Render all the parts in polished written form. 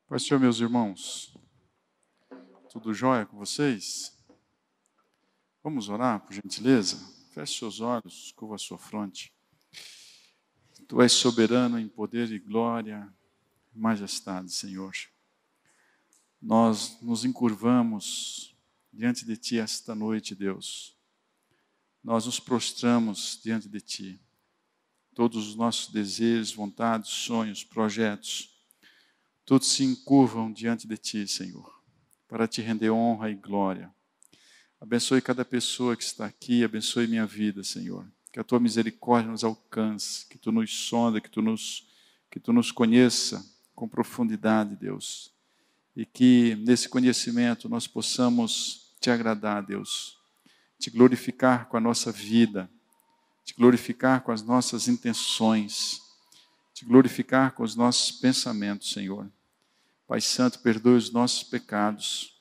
Pai, Senhor, meus irmãos, tudo jóia com vocês? Vamos orar, por gentileza? Feche seus olhos, curva a sua fronte. Tu és soberano em poder e glória e majestade, Senhor. Nós nos encurvamos diante de Ti esta noite, Deus. Nós nos prostramos diante de Ti. Todos os nossos desejos, vontades, sonhos, projetos, todos se encurvam diante de Ti, Senhor, para Te render honra e glória. Abençoe cada pessoa que está aqui, abençoe minha vida, Senhor. Que a Tua misericórdia nos alcance, que Tu nos sonda, que Tu nos conheça com profundidade, Deus. E que nesse conhecimento nós possamos Te agradar, Deus. Te glorificar com a nossa vida, Te glorificar com as nossas intenções, Te glorificar com os nossos pensamentos, Senhor. Pai Santo, perdoe os nossos pecados,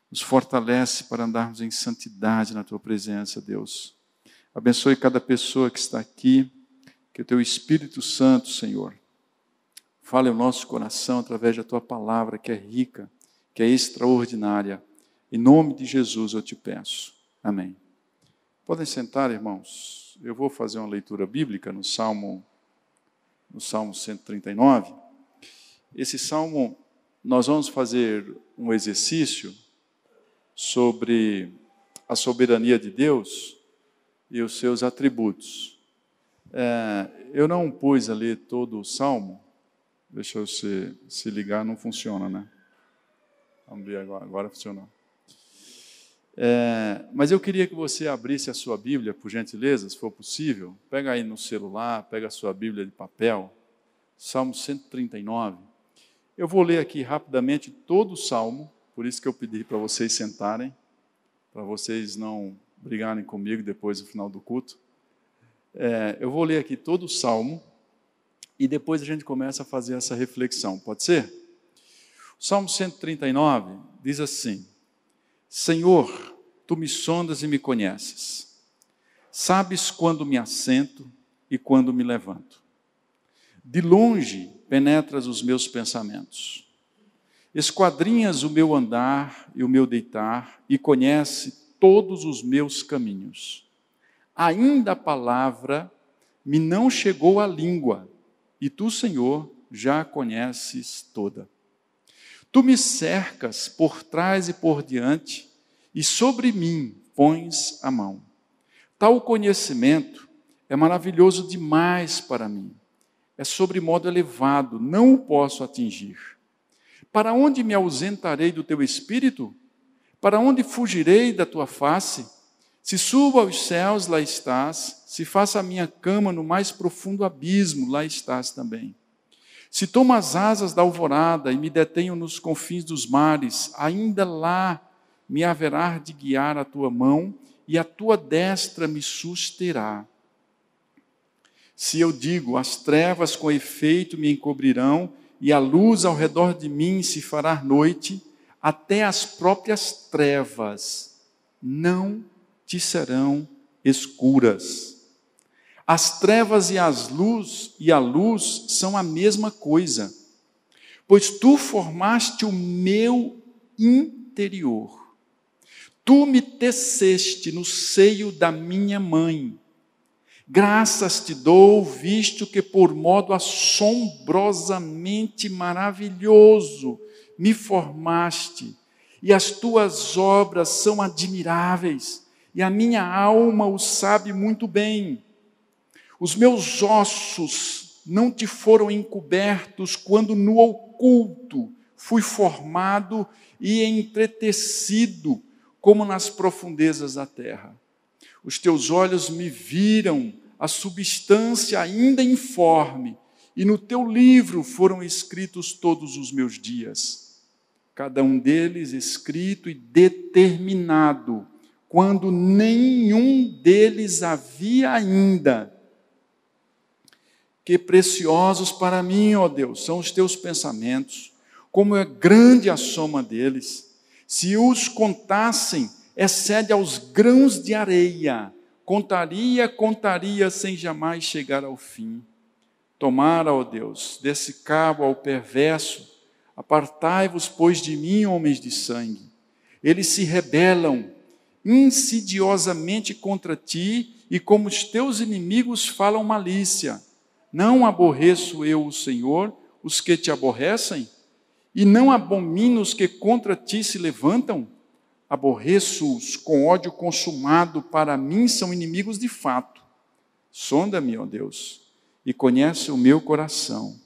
nos fortalece para andarmos em santidade na Tua presença, Deus. Abençoe cada pessoa que está aqui, que o Teu Espírito Santo, Senhor, fale ao nosso coração através da Tua palavra, que é rica, que é extraordinária. Em nome de Jesus eu Te peço. Amém. Podem sentar, irmãos. Eu vou fazer uma leitura bíblica no Salmo 139. Esse salmo, nós vamos fazer um exercício sobre a soberania de Deus e os seus atributos. Eu não pus a ler todo o salmo. Deixa eu se ligar, não funciona, né? Vamos ver agora funcionou. Mas eu queria que você abrisse a sua Bíblia, por gentileza, se for possível. Pega aí no celular, pega a sua Bíblia de papel, Salmo 139. Eu vou ler aqui rapidamente todo o Salmo, por isso que eu pedi para vocês sentarem, para vocês não brigarem comigo depois do final do culto. Eu vou ler aqui todo o Salmo e depois a gente começa a fazer essa reflexão, pode ser? O Salmo 139 diz assim: Senhor, Tu me sondas e me conheces. Sabes quando me assento e quando me levanto. De longe penetras os meus pensamentos. Esquadrinhas o meu andar e o meu deitar e conhece todos os meus caminhos. Ainda a palavra me não chegou à língua e Tu, Senhor, já a conheces toda. Tu me cercas por trás e por diante, e sobre mim pões a mão. Tal conhecimento é maravilhoso demais para mim. É sobremodo elevado, não o posso atingir. Para onde me ausentarei do Teu Espírito? Para onde fugirei da Tua face? Se subo aos céus, lá estás. Se faço a minha cama no mais profundo abismo, lá estás também. Se tomo as asas da alvorada e me detenho nos confins dos mares, ainda lá me haverá de guiar a Tua mão e a Tua destra me susterá. Se eu digo, as trevas com efeito me encobrirão e a luz ao redor de mim se fará noite, até as próprias trevas não te serão escuras. As trevas e a luz são a mesma coisa, pois Tu formaste o meu interior. Tu me teceste no seio da minha mãe. Graças Te dou, visto que por modo assombrosamente maravilhoso me formaste, e as Tuas obras são admiráveis, e a minha alma o sabe muito bem. Os meus ossos não Te foram encobertos quando no oculto fui formado e entretecido, como nas profundezas da terra. Os Teus olhos me viram a substância ainda informe, e no Teu livro foram escritos todos os meus dias, cada um deles escrito e determinado, quando nenhum deles havia ainda. Que preciosos para mim, ó Deus, são os Teus pensamentos, como é grande a soma deles. Se os contassem, excede aos grãos de areia. Contaria sem jamais chegar ao fim. Tomara, ó Deus, desse cabo ao perverso, Apartai-vos, pois, de mim, homens de sangue. Eles se rebelam insidiosamente contra ti, e como os teus inimigos falam malícia. Não aborreço eu o Senhor, os que te aborrecem? E não abomino os que contra ti se levantam? Aborreço-os com ódio consumado, para mim são inimigos de fato. Sonda-me, ó Deus, e conhece o meu coração.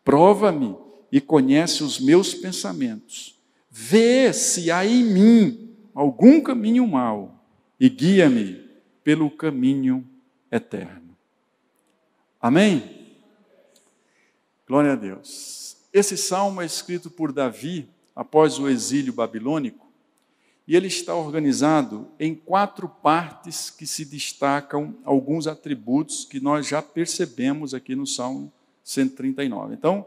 Prova-me e conhece os meus pensamentos. Vê se há em mim algum caminho mau e guia-me pelo caminho eterno. Amém? Glória a Deus. Esse salmo é escrito por Davi após o exílio babilônico e ele está organizado em 4 partes que se destacam alguns atributos que nós já percebemos aqui no Salmo 139. Então,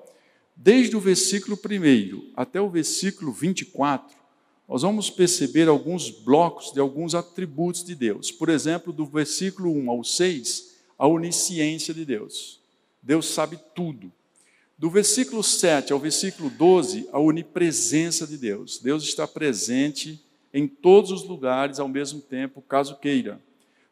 desde o versículo 1 até o versículo 24, nós vamos perceber alguns blocos de alguns atributos de Deus. Por exemplo, do versículo 1 ao 6, a onisciência de Deus. Deus sabe tudo. Do versículo 7 ao versículo 12, a onipresença de Deus. Deus está presente em todos os lugares ao mesmo tempo, caso queira.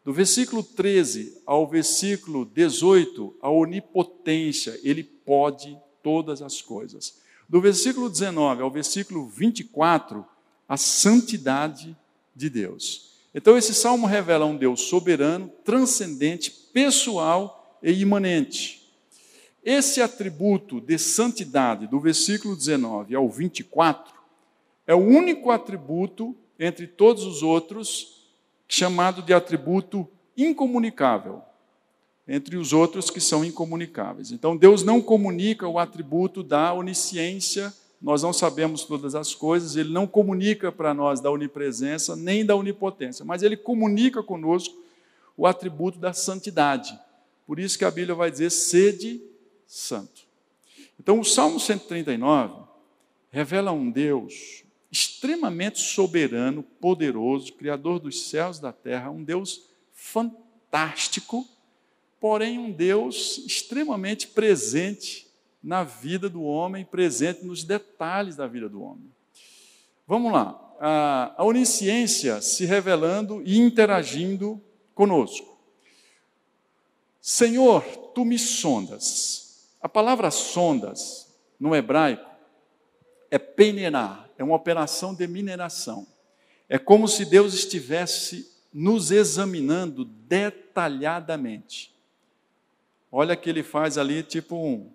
Do versículo 13 ao versículo 18, a onipotência. Ele pode todas as coisas. Do versículo 19 ao versículo 24, a santidade de Deus. Então, esse salmo revela um Deus soberano, transcendente, pessoal e imanente. Esse atributo de santidade, do versículo 19 ao 24, é o único atributo, entre todos os outros, chamado de atributo incomunicável, entre os outros que são incomunicáveis. Então, Deus não comunica o atributo da onisciência, nós não sabemos todas as coisas, Ele não comunica para nós da onipresença, nem da onipotência, mas Ele comunica conosco o atributo da santidade. Por isso que a Bíblia vai dizer, sede santo. Então, o Salmo 139 revela um Deus extremamente soberano, poderoso, criador dos céus e da terra, um Deus fantástico, porém um Deus extremamente presente na vida do homem, presente nos detalhes da vida do homem. Vamos lá, a onisciência se revelando e interagindo conosco. Senhor, tu me sondas. A palavra sondas, no hebraico, é penenar, é uma operação de mineração. É como se Deus estivesse nos examinando detalhadamente. Olha que ele faz ali tipo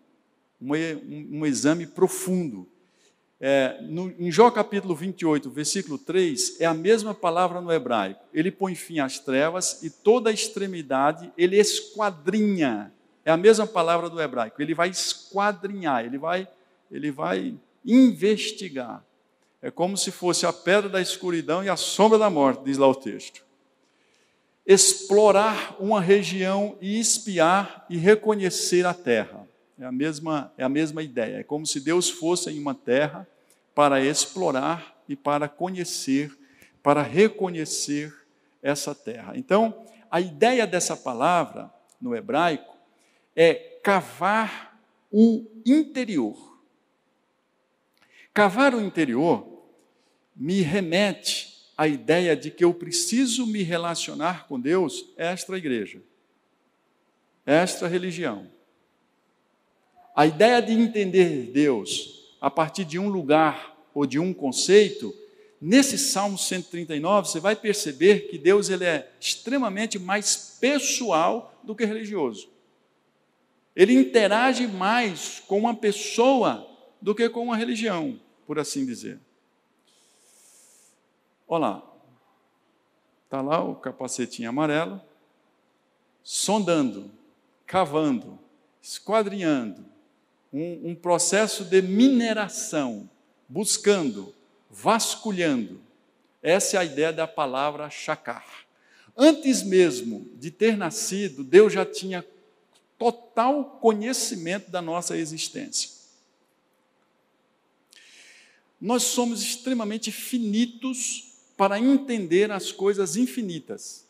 um exame profundo. Em Jó capítulo 28, versículo 3, é a mesma palavra no hebraico. Ele põe fim às trevas e toda a extremidade ele esquadrinha. É a mesma palavra do hebraico. Ele vai esquadrinhar, ele vai investigar. É como se fosse a pedra da escuridão e a sombra da morte, diz lá o texto. Explorar uma região e espiar e reconhecer a terra. É a mesma ideia. É como se Deus fosse em uma terra para explorar e para conhecer, para reconhecer essa terra. Então, a ideia dessa palavra, no hebraico, é cavar o interior. Cavar o interior me remete à ideia de que eu preciso me relacionar com Deus extra igreja, extra religião. A ideia de entender Deus a partir de um lugar ou de um conceito, nesse Salmo 139, você vai perceber que Deus ele é extremamente mais pessoal do que religioso. Ele interage mais com uma pessoa do que com uma religião, por assim dizer. Olha lá, está lá o capacetinho amarelo, sondando, cavando, esquadrinhando, um processo de mineração, buscando, vasculhando. Essa é a ideia da palavra shakar. Antes mesmo de ter nascido, Deus já tinha total conhecimento da nossa existência. Nós somos extremamente finitos para entender as coisas infinitas.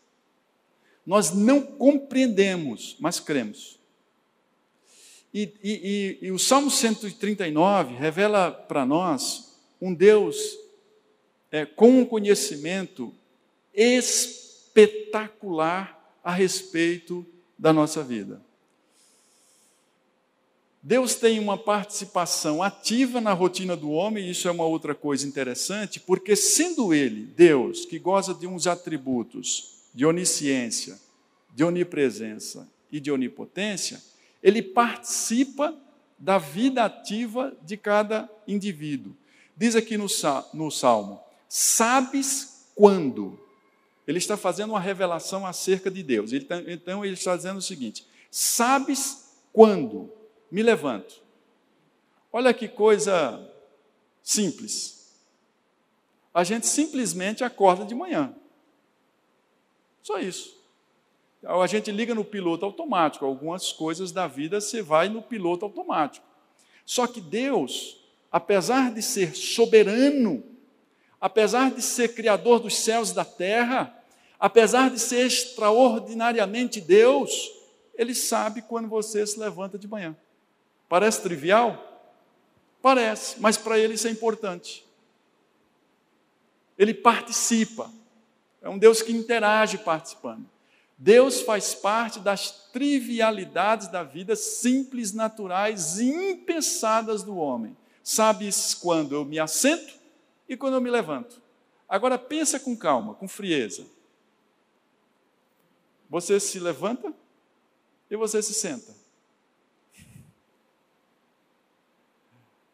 Nós não compreendemos, mas cremos. E o Salmo 139 revela para nós um Deus com um conhecimento espetacular a respeito da nossa vida. Deus tem uma participação ativa na rotina do homem, e isso é uma outra coisa interessante, porque sendo Ele, Deus, que goza de uns atributos de onisciência, de onipresença e de onipotência, Ele participa da vida ativa de cada indivíduo. Diz aqui no Salmo, sabes quando? Ele está fazendo uma revelação acerca de Deus. Então ele está dizendo o seguinte, sabes quando me levanto? Olha que coisa simples. A gente simplesmente acorda de manhã. Só isso. A gente liga no piloto automático. Algumas coisas da vida você vai no piloto automático. Só que Deus, apesar de ser soberano, apesar de ser criador dos céus e da terra, apesar de ser extraordinariamente Deus, Ele sabe quando você se levanta de manhã. Parece trivial? Parece, mas para Ele isso é importante. Ele participa. É um Deus que interage participando. Deus faz parte das trivialidades da vida simples, naturais e impensadas do homem. Sabes quando eu me assento e quando eu me levanto. Agora pensa com calma, com frieza. Você se levanta e você se senta.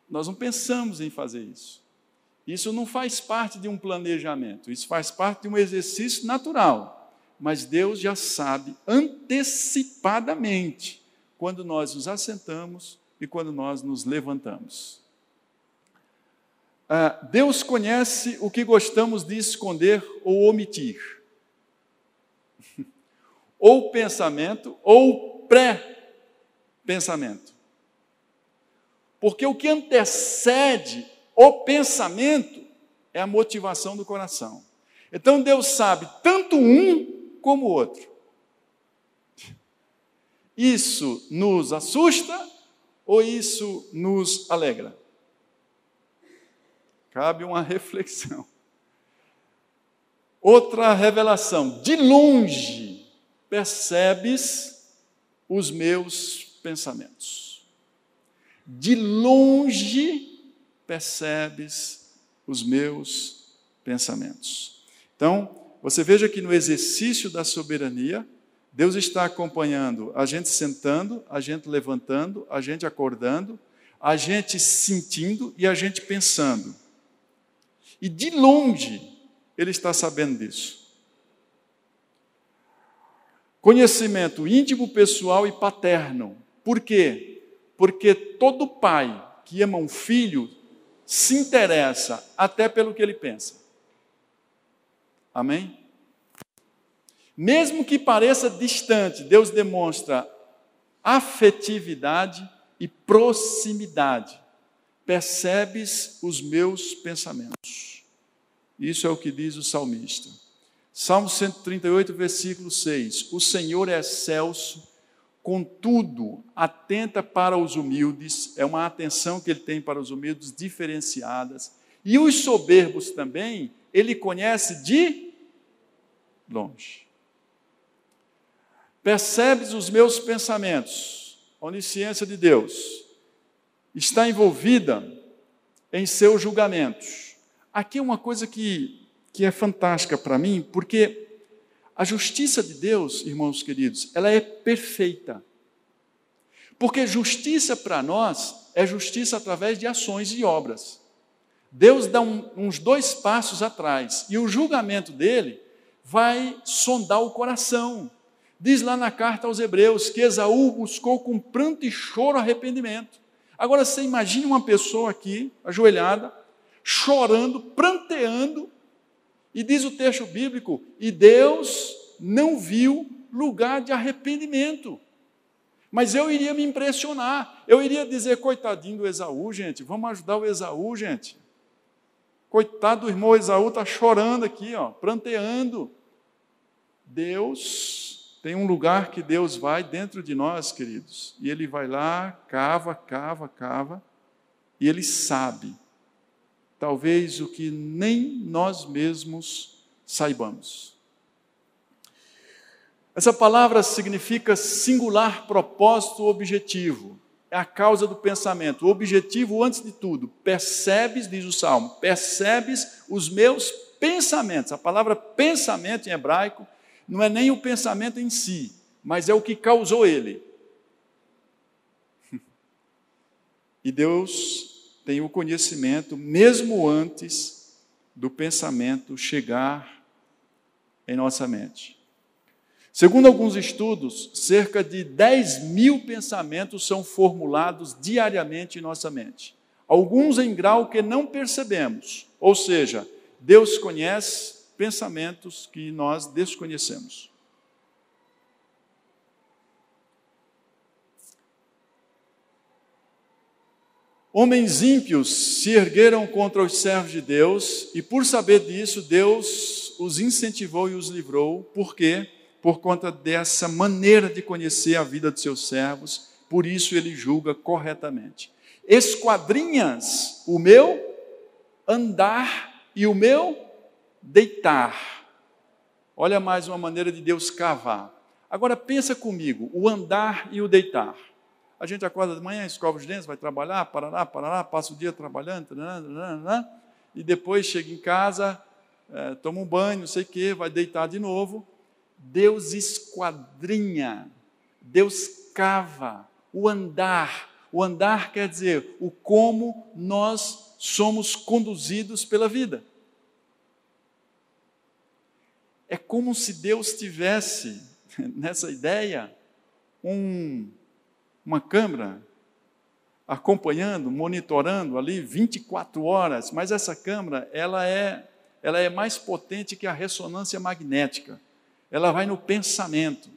Nós não pensamos em fazer isso. Isso não faz parte de um planejamento, isso faz parte de um exercício natural. Mas Deus já sabe antecipadamente quando nós nos assentamos e quando nós nos levantamos. Deus conhece o que gostamos de esconder ou omitir. Ou pensamento ou pré-pensamento. Porque o que antecede o pensamento é a motivação do coração. Então Deus sabe tanto um como o outro. Isso nos assusta ou isso nos alegra? Cabe uma reflexão. Outra revelação. De longe percebes os meus pensamentos. De longe percebes os meus pensamentos. Então, você veja que no exercício da soberania, Deus está acompanhando a gente sentando, a gente levantando, a gente acordando, a gente sentindo e a gente pensando. E de longe, Ele está sabendo disso. Conhecimento íntimo, pessoal e paterno. Por quê? Porque todo pai que ama um filho se interessa até pelo que ele pensa. Amém? Mesmo que pareça distante, Deus demonstra afetividade e proximidade. Percebes os meus pensamentos. Isso é o que diz o salmista. Salmo 138, versículo 6. O Senhor é excelso, contudo, atenta para os humildes. É uma atenção que Ele tem para os humildes diferenciadas. E os soberbos também, Ele conhece de longe. Percebes os meus pensamentos. A onisciência de Deus está envolvida em seus julgamentos. Aqui é uma coisa que é fantástica para mim, porque a justiça de Deus, irmãos queridos, ela é perfeita. Porque justiça para nós é justiça através de ações e obras. Deus dá uns 2 passos atrás, e o julgamento dele vai sondar o coração. Diz lá na carta aos Hebreus que Esaú buscou com pranto e choro arrependimento. Agora você imagine uma pessoa aqui, ajoelhada, chorando, pranteando, e diz o texto bíblico, e Deus não viu lugar de arrependimento. Mas eu iria me impressionar, eu iria dizer, coitadinho do Esaú, gente, vamos ajudar o Esaú, gente. Coitado do irmão Esaú, está chorando aqui, pranteando. Deus Tem um lugar que Deus vai dentro de nós, queridos, e Ele vai lá, cava, cava, cava, e Ele sabe, talvez o que nem nós mesmos saibamos. Essa palavra significa singular propósito objetivo. É a causa do pensamento. O objetivo, antes de tudo, percebes, diz o Salmo, percebes os meus pensamentos. A palavra pensamento em hebraico não é nem o pensamento em si, mas é o que causou ele. E Deus tem o conhecimento, mesmo antes do pensamento chegar em nossa mente. Segundo alguns estudos, cerca de 10.000 pensamentos são formulados diariamente em nossa mente. Alguns em grau que não percebemos. Ou seja, Deus conhece pensamentos que nós desconhecemos. Homens ímpios se ergueram contra os servos de Deus e, por saber disso, Deus os incentivou e os livrou. Por quê? Por conta dessa maneira de conhecer a vida de seus servos, por isso ele julga corretamente. Esquadrinhas o meu andar e o meu deitar. Olha mais uma maneira de Deus cavar. Agora pensa comigo, o andar e o deitar. A gente acorda de manhã, escova os dentes, vai trabalhar, parará, passa o dia trabalhando, e depois chega em casa, toma um banho, não sei o quê, vai deitar de novo. Deus esquadrinha, Deus cava o andar. O andar quer dizer o como nós somos conduzidos pela vida. É como se Deus tivesse, nessa ideia, uma câmera acompanhando, monitorando ali 24 horas, mas essa câmera ela é mais potente que a ressonância magnética. Ela vai no pensamento,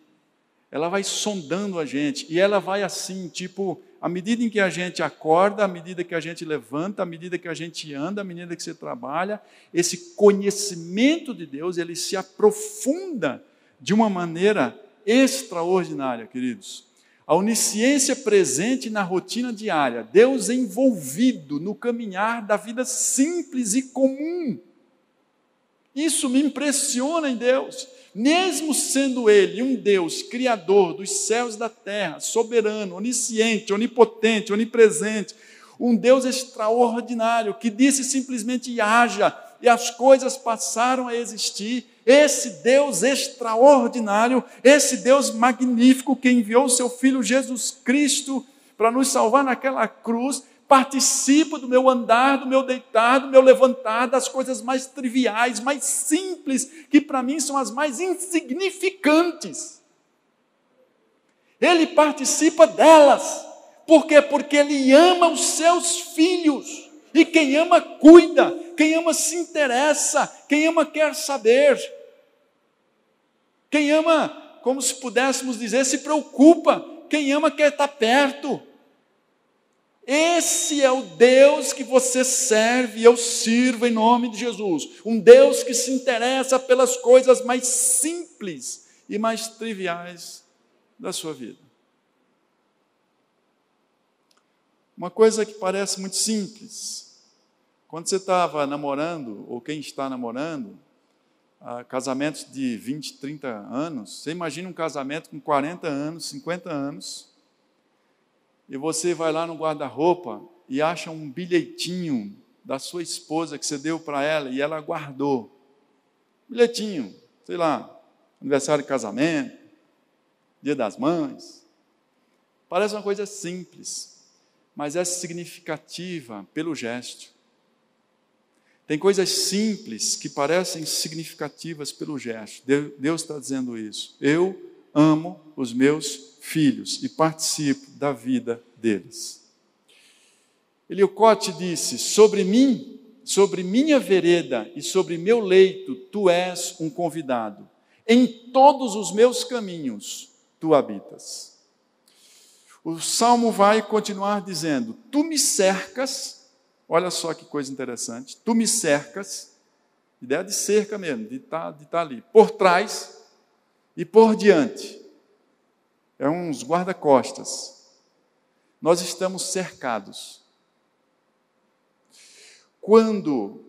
ela vai sondando a gente, e ela vai assim, tipo, à medida em que a gente acorda, à medida que a gente levanta, à medida que a gente anda, à medida que você trabalha, esse conhecimento de Deus, ele se aprofunda de uma maneira extraordinária, queridos. A onisciência presente na rotina diária, Deus envolvido no caminhar da vida simples e comum. Isso me impressiona em Deus. Mesmo sendo Ele um Deus criador dos céus e da terra, soberano, onisciente, onipotente, onipresente, um Deus extraordinário que disse simplesmente haja, e as coisas passaram a existir. Esse Deus extraordinário, esse Deus magnífico que enviou o seu Filho Jesus Cristo para nos salvar naquela cruz, participa do meu andar, do meu deitar, do meu levantar, das coisas mais triviais, mais simples, que para mim são as mais insignificantes. Ele participa delas. Por quê? Porque Ele ama os seus filhos. E quem ama, cuida. Quem ama, se interessa. Quem ama, quer saber. Quem ama, como se pudéssemos dizer, se preocupa. Quem ama, quer estar perto. Esse é o Deus que você serve e eu sirvo em nome de Jesus. Um Deus que se interessa pelas coisas mais simples e mais triviais da sua vida. Uma coisa que parece muito simples. Quando você estava namorando, ou quem está namorando, casamentos de 20, 30 anos, você imagina um casamento com 40 anos, 50 anos, e você vai lá no guarda-roupa e acha um bilhetinho da sua esposa que você deu para ela e ela guardou. Bilhetinho, sei lá, aniversário de casamento, Dia das Mães. Parece uma coisa simples, mas é significativa pelo gesto. Tem coisas simples que parecem significativas pelo gesto. Deus está dizendo isso. Eu amo os meus filhos e participo da vida deles. Eliocote disse: sobre mim, sobre minha vereda e sobre meu leito, tu és um convidado. Em todos os meus caminhos, tu habitas. O Salmo vai continuar dizendo: tu me cercas, olha só que coisa interessante, tu me cercas, ideia de cerca mesmo, de estar ali, por trás, e por diante. É uns guarda-costas. Nós estamos cercados. Quando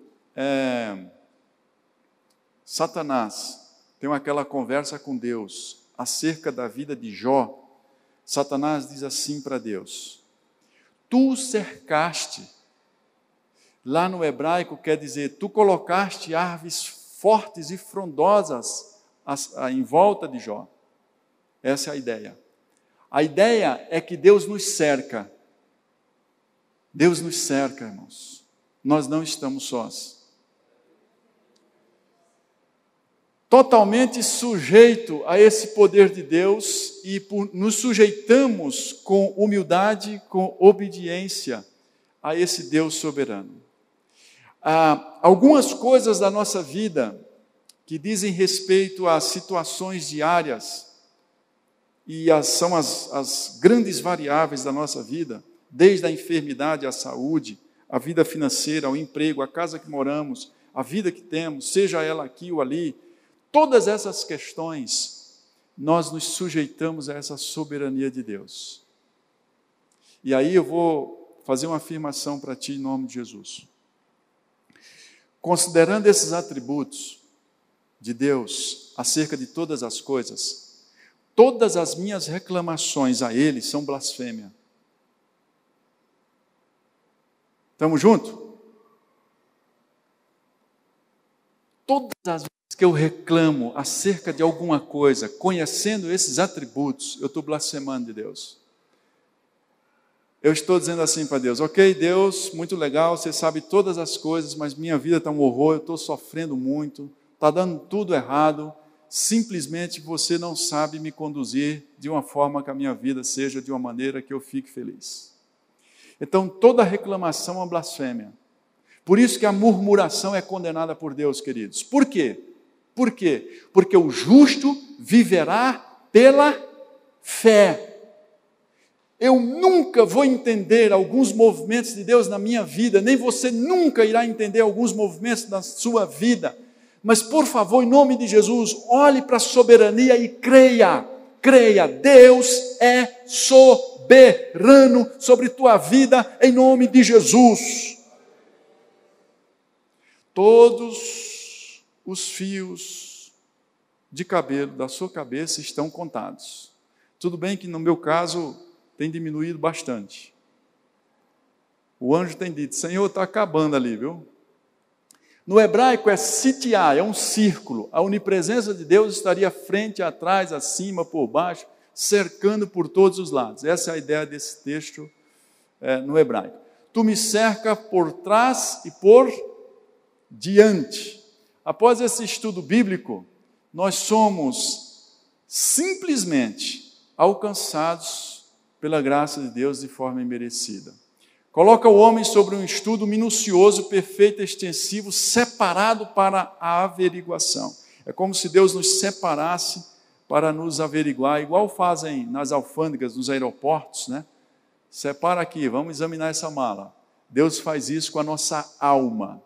Satanás tem aquela conversa com Deus acerca da vida de Jó, Satanás diz assim para Deus: tu cercaste, lá no hebraico quer dizer, tu colocaste árvores fortes e frondosas em volta de Jó. Essa é a ideia. A ideia é que Deus nos cerca. Deus nos cerca, irmãos. Nós não estamos sós. Totalmente sujeito a esse poder de Deus e nos sujeitamos com humildade, com obediência a esse Deus soberano. Algumas coisas da nossa vida que dizem respeito a situações diárias e são as grandes variáveis da nossa vida, desde a enfermidade à saúde, a vida financeira, o emprego, a casa que moramos, a vida que temos, seja ela aqui ou ali, todas essas questões, nós nos sujeitamos a essa soberania de Deus. E aí eu vou fazer uma afirmação para ti em nome de Jesus. Considerando esses atributos de Deus acerca de todas as coisas, todas as minhas reclamações a Ele são blasfêmia. Estamos juntos? Todas as vezes que eu reclamo acerca de alguma coisa, conhecendo esses atributos, eu estou blasfemando de Deus. Eu estou dizendo assim para Deus: ok, Deus, muito legal, você sabe todas as coisas, mas minha vida está um horror, eu estou sofrendo muito, está dando tudo errado, simplesmente você não sabe me conduzir de uma forma que a minha vida seja de uma maneira que eu fique feliz. Então, toda reclamação é uma blasfêmia. Por isso que a murmuração é condenada por Deus, queridos. Por quê? Por quê? Porque o justo viverá pela fé. Eu nunca vou entender alguns movimentos de Deus na minha vida, nem você nunca irá entender alguns movimentos da sua vida. Mas, por favor, em nome de Jesus, olhe para a soberania e creia. Creia, Deus é soberano sobre tua vida, em nome de Jesus. Todos os fios de cabelo da sua cabeça estão contados. Tudo bem que no meu caso tem diminuído bastante. O anjo tem dito: Senhor, está acabando ali, viu? No hebraico é sitiar, é um círculo. A onipresença de Deus estaria frente, atrás, acima, por baixo, cercando por todos os lados. Essa é a ideia desse texto no hebraico. Tu me cerca por trás e por diante. Após esse estudo bíblico, nós somos simplesmente alcançados pela graça de Deus de forma imerecida. Coloca o homem sobre um estudo minucioso, perfeito, extensivo, separado para a averiguação. É como se Deus nos separasse para nos averiguar, igual fazem nas alfândegas, nos aeroportos, né? Separa aqui, vamos examinar essa mala. Deus faz isso com a nossa alma.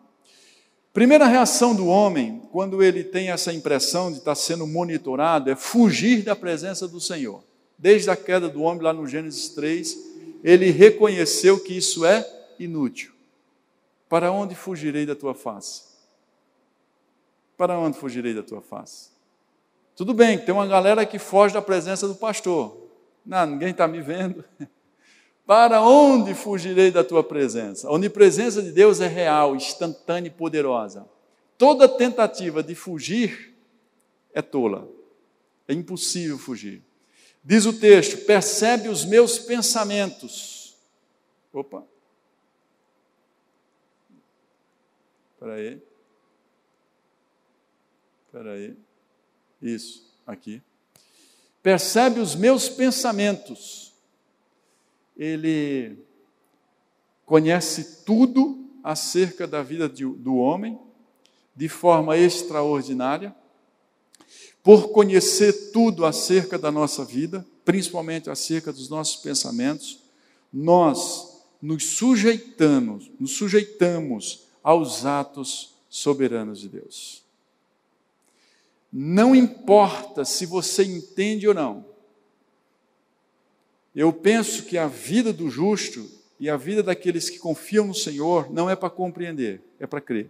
Primeira reação do homem, quando ele tem essa impressão de estar sendo monitorado, é fugir da presença do Senhor. Desde a queda do homem, lá no Gênesis 3, ele reconheceu que isso é inútil. Para onde fugirei da tua face? Para onde fugirei da tua face? Tudo bem, tem uma galera que foge da presença do pastor. Não, ninguém está me vendo. Para onde fugirei da tua presença? A onipresença de Deus é real, instantânea e poderosa. Toda tentativa de fugir é tola. É impossível fugir. Diz o texto: percebe os meus pensamentos. Opa. Espera aí. Isso, aqui. Percebe os meus pensamentos. Ele conhece tudo acerca da vida do homem, de forma extraordinária. Por conhecer tudo acerca da nossa vida, principalmente acerca dos nossos pensamentos, nós nos sujeitamos aos atos soberanos de Deus. Não importa se você entende ou não. Eu penso que a vida do justo e a vida daqueles que confiam no Senhor não é para compreender, é para crer.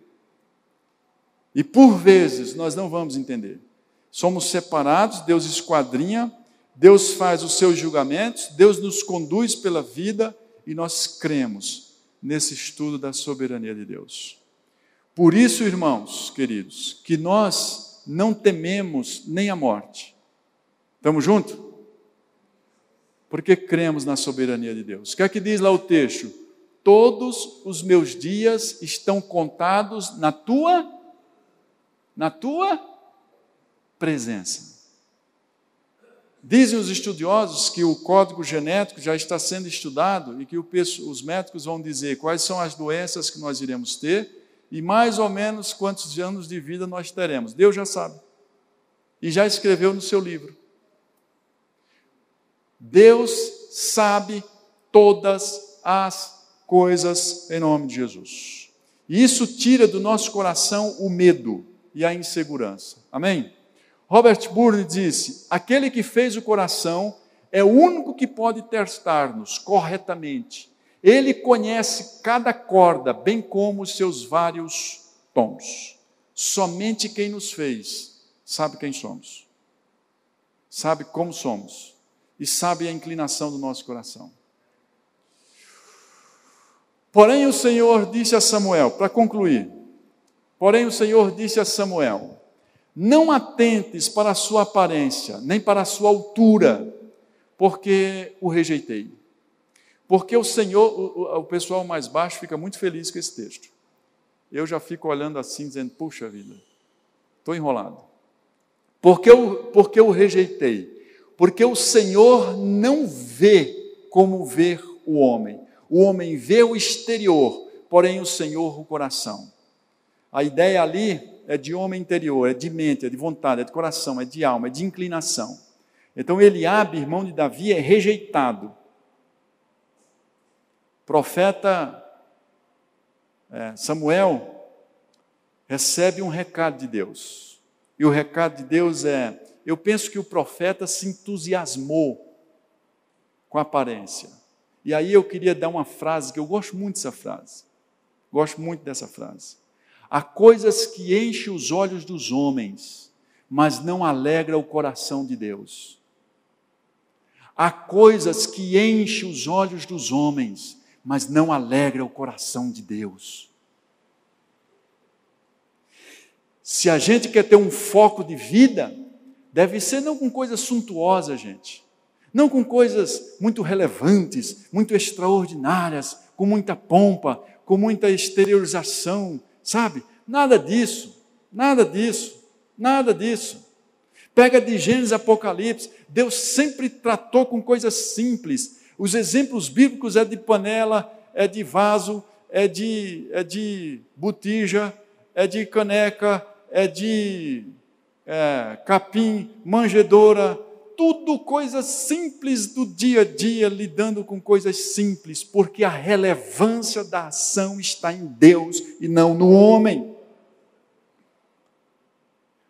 E por vezes nós não vamos entender. Somos separados, Deus esquadrinha, Deus faz os seus julgamentos, Deus nos conduz pela vida e nós cremos nesse estudo da soberania de Deus. Por isso, irmãos queridos, que nós não tememos nem a morte. Estamos juntos? Porque cremos na soberania de Deus. O que é que diz lá o texto? Todos os meus dias estão contados na tua presença. Dizem os estudiosos que o código genético já está sendo estudado e que os médicos vão dizer quais são as doenças que nós iremos ter e mais ou menos quantos anos de vida nós teremos. Deus já sabe. E já escreveu no seu livro. Deus sabe todas as coisas em nome de Jesus. E isso tira do nosso coração o medo e a insegurança. Amém? Robert Burns disse: aquele que fez o coração é o único que pode testar-nos corretamente. Ele conhece cada corda, bem como os seus vários tons. Somente quem nos fez sabe quem somos, sabe como somos e sabe a inclinação do nosso coração. Porém o Senhor disse a Samuel, para concluir, não atentes para a sua aparência, nem para a sua altura, porque o rejeitei. Porque o Senhor, o pessoal mais baixo fica muito feliz com esse texto. Eu já fico olhando assim, dizendo, puxa vida, estou enrolado. Porque eu rejeitei. Porque o Senhor não vê como vê o homem. O homem vê o exterior, porém o Senhor o coração. A ideia ali é de homem interior, é de mente, é de vontade, é de coração, é de alma, é de inclinação. Então Eliabe, irmão de Davi, é rejeitado. Profeta Samuel recebe um recado de Deus. E o recado de Deus é, eu penso que o profeta se entusiasmou com a aparência. E aí eu queria dar uma frase, que eu gosto muito dessa frase. Gosto muito dessa frase. Há coisas que enchem os olhos dos homens, mas não alegra o coração de Deus. Há coisas que enchem os olhos dos homens, mas não alegra o coração de Deus. Se a gente quer ter um foco de vida, deve ser não com coisas suntuosas, gente. Não com coisas muito relevantes, muito extraordinárias, com muita pompa, com muita exteriorização, sabe? Nada disso, nada disso, nada disso. Pega de Gênesis e Apocalipse, Deus sempre tratou com coisas simples. Os exemplos bíblicos é de panela, é de vaso, é de botija, é de caneca, é de capim, manjedoura, tudo coisas simples do dia a dia, lidando com coisas simples, porque a relevância da ação está em Deus e não no homem.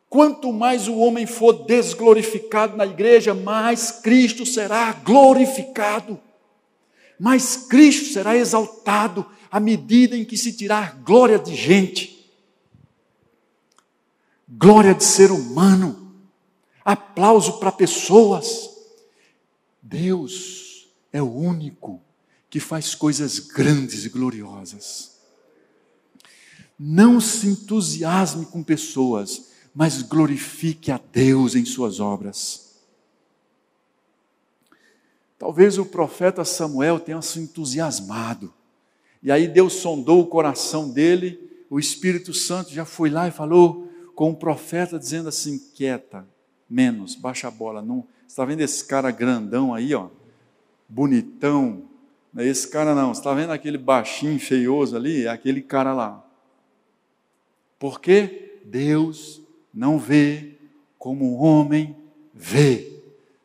Quanto mais o homem for desglorificado na igreja, mais Cristo será glorificado, mais Cristo será exaltado, à medida em que se tirar glória de gente, glória de ser humano, aplauso para pessoas. Deus é o único que faz coisas grandes e gloriosas. Não se entusiasme com pessoas, mas glorifique a Deus em suas obras. Talvez o profeta Samuel tenha se entusiasmado, e aí Deus sondou o coração dele, o Espírito Santo já foi lá e falou com o profeta, dizendo assim, quieta, menos, baixa a bola, não, você está vendo esse cara grandão aí, ó, bonitão, não é esse cara não, você está vendo aquele baixinho, feioso ali, é aquele cara lá. Porque Deus não vê como o homem vê.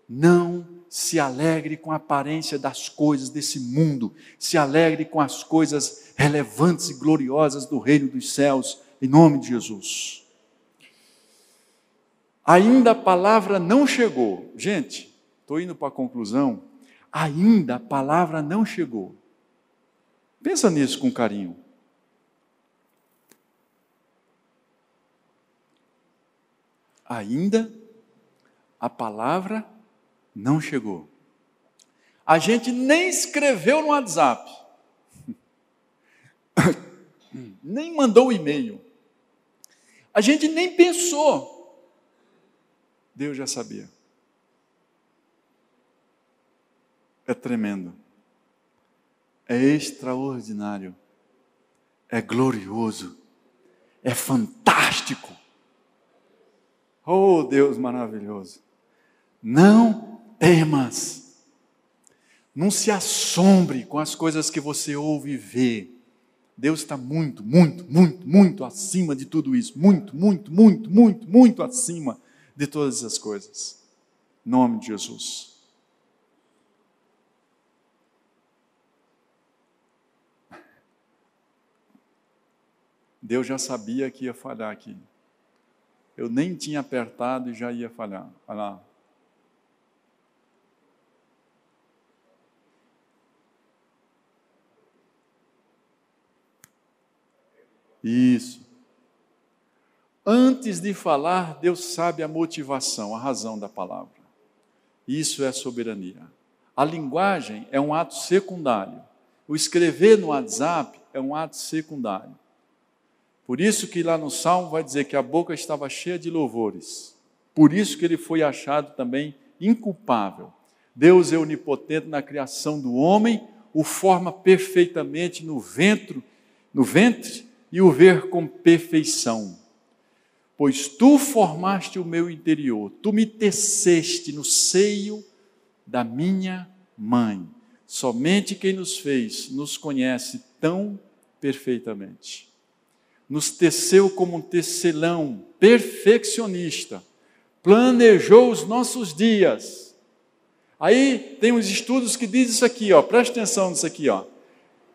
Não se alegre com a aparência das coisas desse mundo. Se alegre com as coisas relevantes e gloriosas do reino dos céus, em nome de Jesus. Ainda a palavra não chegou. Gente, estou indo para a conclusão. Ainda a palavra não chegou. Pensa nisso com carinho. Ainda a palavra não chegou. A gente nem escreveu no WhatsApp. Nem mandou o e-mail. A gente nem pensou. Deus já sabia. É tremendo. É extraordinário. É glorioso. É fantástico. Oh, Deus maravilhoso. Não temas. Não se assombre com as coisas que você ouve e vê. Deus está muito, muito, muito, muito acima de tudo isso. Muito, muito, muito, muito, muito acima de todas essas coisas. Em nome de Jesus. Deus já sabia que ia falhar aqui. Eu nem tinha apertado e já ia falhar. Olha lá. Isso. Antes de falar, Deus sabe a motivação, a razão da palavra. Isso é soberania. A linguagem é um ato secundário. O escrever no WhatsApp é um ato secundário. Por isso que lá no Salmo vai dizer que a boca estava cheia de louvores. Por isso que ele foi achado também inculpável. Deus é onipotente na criação do homem, o forma perfeitamente no ventre e o ver com perfeição. Pois tu formaste o meu interior, tu me teceste no seio da minha mãe. Somente quem nos fez nos conhece tão perfeitamente. Nos teceu como um tecelão perfeccionista, planejou os nossos dias. Aí tem uns estudos que dizem isso aqui, ó, presta atenção nisso aqui, ó.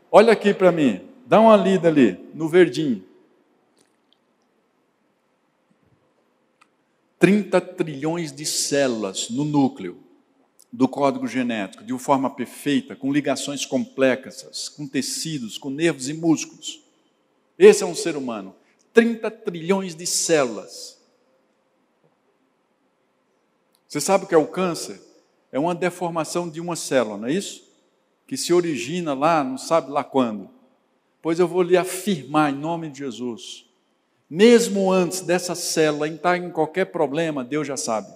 Olha aqui para mim, dá uma lida ali, no verdinho. 30 trilhões de células no núcleo do código genético, de uma forma perfeita, com ligações complexas, com tecidos, com nervos e músculos. Esse é um ser humano. 30 trilhões de células. Você sabe o que é o câncer? É uma deformação de uma célula, não é isso? Que se origina lá, não sabe lá quando. Pois eu vou lhe afirmar em nome de Jesus. Mesmo antes dessa célula entrar em qualquer problema, Deus já sabe.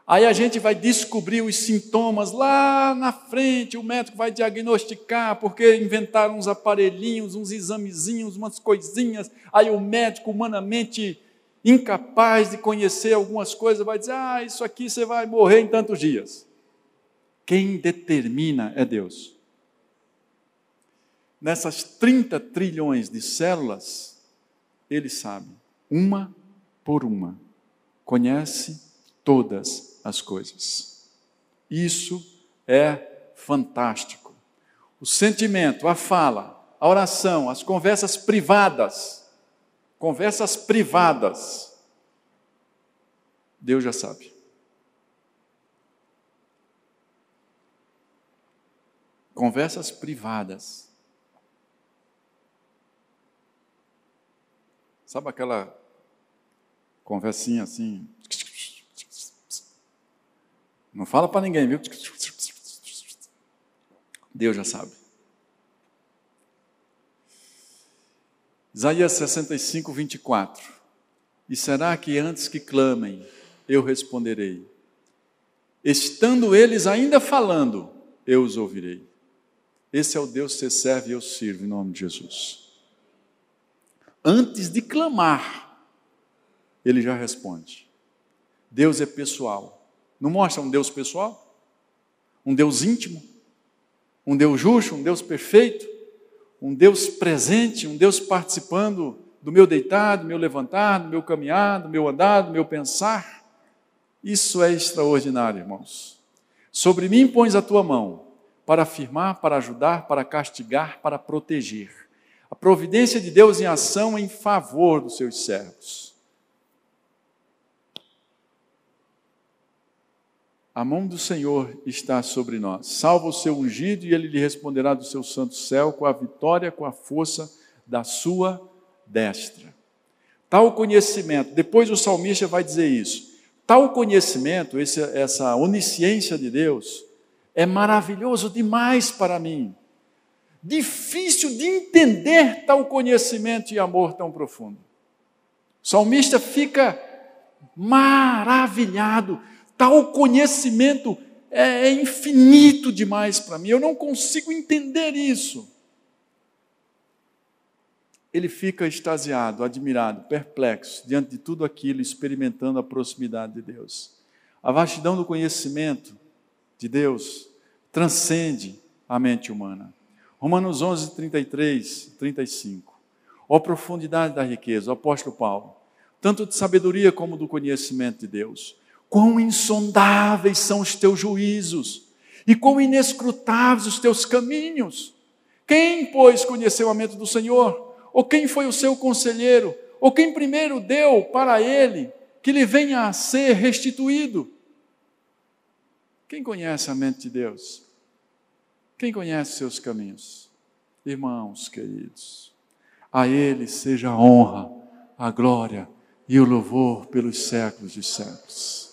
Aí a gente vai descobrir os sintomas lá na frente, o médico vai diagnosticar, porque inventaram uns aparelhinhos, uns examezinhos, umas coisinhas, aí o médico humanamente incapaz de conhecer algumas coisas vai dizer, isso aqui você vai morrer em tantos dias. Quem determina é Deus. Nessas 30 trilhões de células, Ele sabe, uma por uma, conhece todas as coisas. Isso é fantástico. O sentimento, a fala, a oração, as conversas privadas, Deus já sabe. Conversas privadas. Sabe aquela conversinha assim? Não fala para ninguém, viu? Deus já sabe. Isaías 65, 24. E será que antes que clamem, eu responderei? Estando eles ainda falando, eu os ouvirei. Esse é o Deus que você serve e eu sirvo, em nome de Jesus. Antes de clamar, Ele já responde. Deus é pessoal. Não mostra um Deus pessoal? Um Deus íntimo? Um Deus justo, um Deus perfeito? Um Deus presente, um Deus participando do meu deitar, do meu levantar, do meu caminhar, do meu andar, do meu pensar? Isso é extraordinário, irmãos. Sobre mim pões a tua mão, para afirmar, para ajudar, para castigar, para proteger. A providência de Deus em ação em favor dos seus servos. A mão do Senhor está sobre nós. Salva o seu ungido e ele lhe responderá do seu santo céu com a vitória, com a força da sua destra. Tal conhecimento, depois o salmista vai dizer isso, tal conhecimento, essa onisciência de Deus, é maravilhoso demais para mim. Difícil de entender tal conhecimento e amor tão profundo. O salmista fica maravilhado. Tal conhecimento é infinito demais para mim. Eu não consigo entender isso. Ele fica extasiado, admirado, perplexo, diante de tudo aquilo, experimentando a proximidade de Deus. A vastidão do conhecimento de Deus transcende a mente humana. Romanos 11, 33, 35. Ó profundidade da riqueza, o apóstolo Paulo, tanto de sabedoria como do conhecimento de Deus. Quão insondáveis são os teus juízos, e quão inescrutáveis os teus caminhos. Quem, pois, conheceu a mente do Senhor? Ou quem foi o seu conselheiro? Ou quem primeiro deu para ele que lhe venha a ser restituído? Quem conhece a mente de Deus? Quem conhece seus caminhos? Irmãos queridos, a Ele seja a honra, a glória e o louvor pelos séculos dos séculos.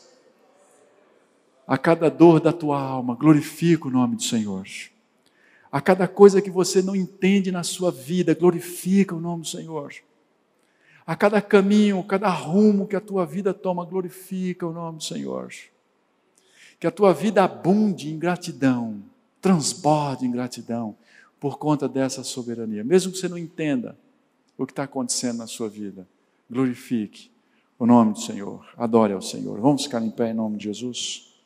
A cada dor da tua alma, glorifica o nome do Senhor. A cada coisa que você não entende na sua vida, glorifica o nome do Senhor. A cada caminho, cada rumo que a tua vida toma, glorifica o nome do Senhor. Que a tua vida abunde em gratidão, transborde em gratidão, por conta dessa soberania. Mesmo que você não entenda o que está acontecendo na sua vida, glorifique o nome do Senhor, adore ao Senhor. Vamos ficar em pé em nome de Jesus?